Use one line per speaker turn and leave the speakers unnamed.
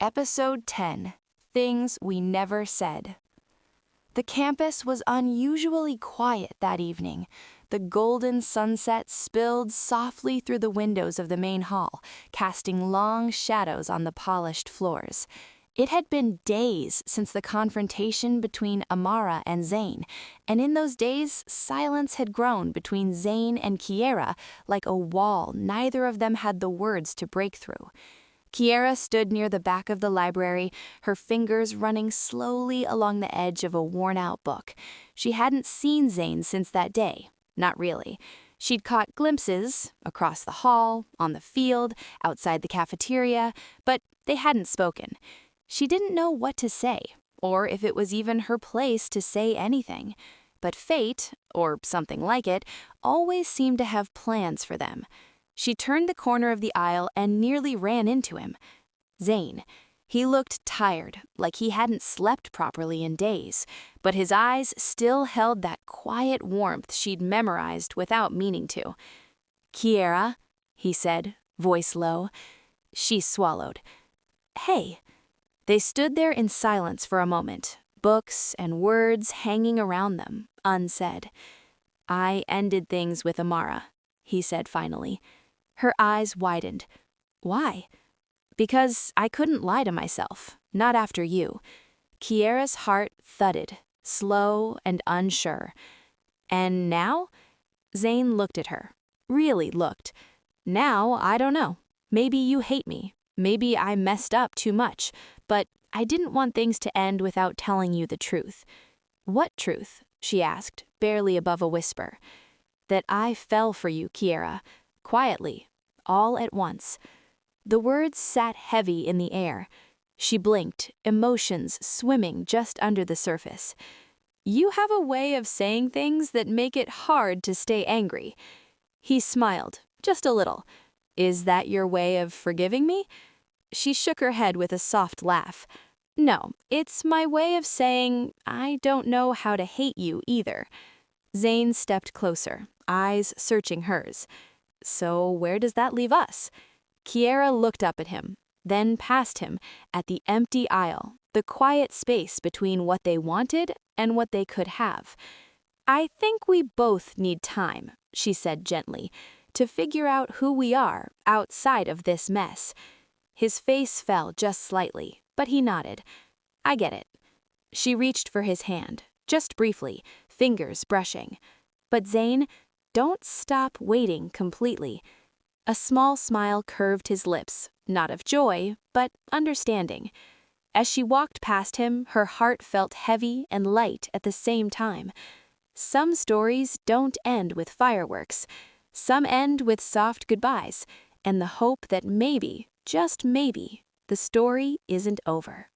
Episode 10, Things We Never Said. The campus was unusually quiet that evening. The golden sunset spilled softly through the windows of the main hall, casting long shadows on the polished floors. It had been days since the confrontation between Amara and Zayne, and in those days, silence had grown between Zayne and Kiera like a wall neither of them had the words to break through. Kiera stood near the back of the library, her fingers running slowly along the edge of a worn-out book. She hadn't seen Zayne since that day. Not really. She'd caught glimpses, across the hall, on the field, outside the cafeteria, but they hadn't spoken. She didn't know what to say, or if it was even her place to say anything. But fate, or something like it, always seemed to have plans for them. She turned the corner of the aisle and nearly ran into him. Zayne. He looked tired, like he hadn't slept properly in days, but his eyes still held that quiet warmth she'd memorized without meaning to. "Kiera," he said, voice low. She swallowed. "Hey." They stood there in silence for a moment, books and words hanging around them, unsaid. "I ended things with Amara," he said finally. Her eyes widened. "Why?" "Because I couldn't lie to myself, not after you." Kiera's heart thudded, slow and unsure. "And now?" Zayne looked at her. Really looked. "Now, I don't know. Maybe you hate me. Maybe I messed up too much. But I didn't want things to end without telling you the truth." "What truth?" she asked, barely above a whisper. "That I fell for you, Kiera. Quietly. All at once." The words sat heavy in the air. She blinked, emotions swimming just under the surface. "You have a way of saying things that make it hard to stay angry." He smiled, just a little. "Is that your way of forgiving me?" She shook her head with a soft laugh. "No, it's my way of saying I don't know how to hate you either." Zayne stepped closer, eyes searching hers. "So where does that leave us?" Kiera looked up at him, then past him, at the empty aisle, the quiet space between what they wanted and what they could have. "I think we both need time," she said gently, "to figure out who we are outside of this mess." His face fell just slightly, but he nodded. "I get it." She reached for his hand, just briefly, fingers brushing. "But Zayne, don't stop waiting completely." A small smile curved his lips, not of joy, but understanding. As she walked past him, her heart felt heavy and light at the same time. Some stories don't end with fireworks. Some end with soft goodbyes, and the hope that maybe, just maybe, the story isn't over.